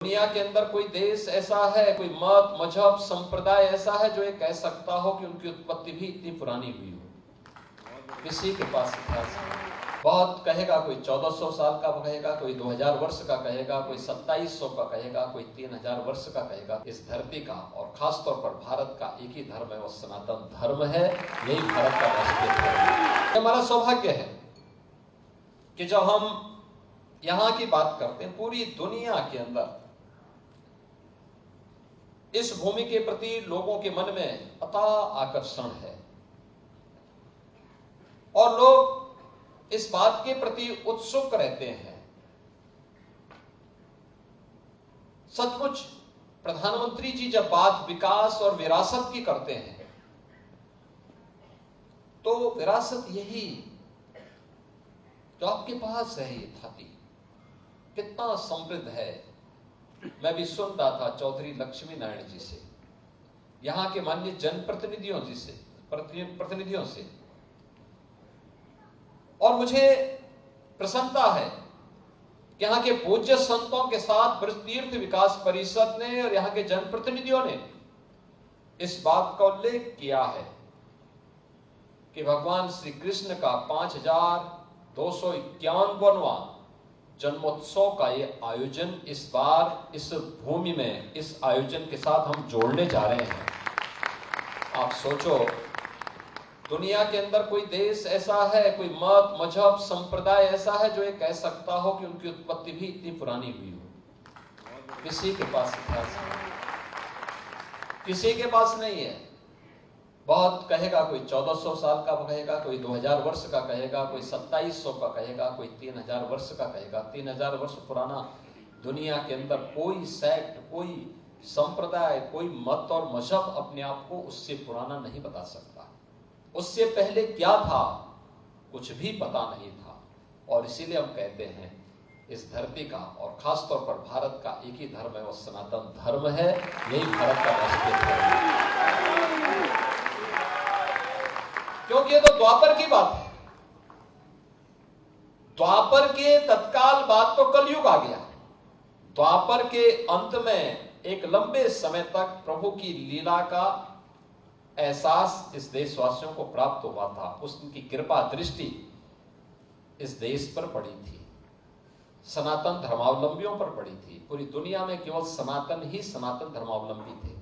दुनिया के अंदर कोई देश ऐसा है, कोई मत, मजहब, संप्रदाय ऐसा है जो ये कह सकता हो कि उनकी उत्पत्ति भी इतनी पुरानी हुई हो? किसी के पास इतिहास नहीं। बहुत कहेगा, कोई 1400 साल का कहेगा, कोई 2000 वर्ष का कहेगा, कोई 2700 का कहेगा, कोई 3000 वर्ष का कहेगा। इस धरती का और खासतौर पर भारत का एक ही धर्म है, वो सनातन धर्म है। यही भारत का राष्ट्रीय धर्म है। हमारा सौभाग्य है कि जब हम यहां की बात करते हैं, पूरी दुनिया के अंदर इस भूमि के प्रति लोगों के मन में अथाह आकर्षण है और लोग इस बात के प्रति उत्सुक रहते हैं। सचमुच प्रधानमंत्री जी जब बात विकास और विरासत की करते हैं तो विरासत यही जो आपके पास है, ये धरती कितना समृद्ध है। मैं भी सुन रहा था चौधरी लक्ष्मी नारायण जी से, यहां के माननीय प्रतिनिधियों से, और मुझे प्रसन्नता है कि यहाँ के पूज्य संतों के साथ ब्रज तीर्थ विकास परिषद ने और यहाँ के जनप्रतिनिधियों ने इस बात का उल्लेख किया है कि भगवान श्री कृष्ण का 5251वां जन्मोत्सव का ये आयोजन इस बार इस भूमि में इस आयोजन के साथ हम जोड़ने जा रहे हैं। आप सोचो, दुनिया के अंदर कोई देश ऐसा है, कोई मत, मजहब, संप्रदाय ऐसा है जो ये कह सकता हो कि उनकी उत्पत्ति भी इतनी पुरानी हुई हो? किसी के पास इतिहास नहीं, किसी के पास नहीं है। बहुत कहेगा, कोई 1400 साल का कहेगा, कोई 2000 वर्ष का कहेगा, कोई 2700 का कहेगा, कोई 3000 वर्ष का कहेगा। 3000 वर्ष पुराना दुनिया के अंदर कोई सेक्ट, कोई संप्रदाय, कोई मत और मजहब अपने आप को उससे पुराना नहीं बता सकता। उससे पहले क्या था, कुछ भी पता नहीं था। और इसीलिए हम कहते हैं इस धरती का और खासतौर पर भारत का एक ही धर्म है, वो सनातन धर्म है। यही भारत का राष्ट्रीय धर्म है। क्योंकि ये तो द्वापर की बात है। द्वापर के तत्काल बाद तो कलयुग आ गया। द्वापर के अंत में एक लंबे समय तक प्रभु की लीला का एहसास इस देशवासियों को प्राप्त हुआ था। उसकी कृपा दृष्टि इस देश पर पड़ी थी, सनातन धर्मावलंबियों पर पड़ी थी। पूरी दुनिया में केवल सनातन ही सनातन धर्मावलंबी थे।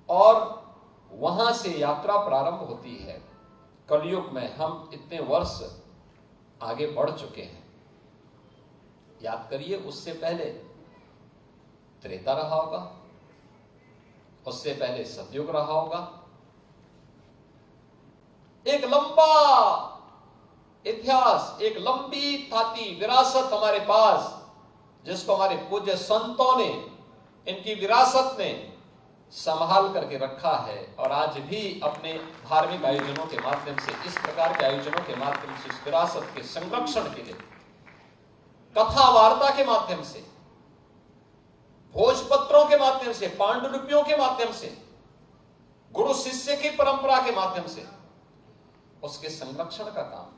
और वहां से यात्रा प्रारंभ होती है। कलयुग में हम इतने वर्ष आगे बढ़ चुके हैं। याद करिए, उससे पहले त्रेता रहा होगा, उससे पहले सतयुग रहा होगा। एक लंबा इतिहास, एक लंबी थाती विरासत हमारे पास, जिसको हमारे पूज्य संतों ने, इनकी विरासत ने संभाल करके रखा है। और आज भी अपने धार्मिक आयोजनों के माध्यम से, इस प्रकार के आयोजनों के माध्यम से, इस विरासत के संरक्षण के लिए, कथा वार्ता के माध्यम से, भोजपत्रों के माध्यम से, पांडुलिपियों के माध्यम से, गुरु शिष्य की परंपरा के माध्यम से उसके संरक्षण का काम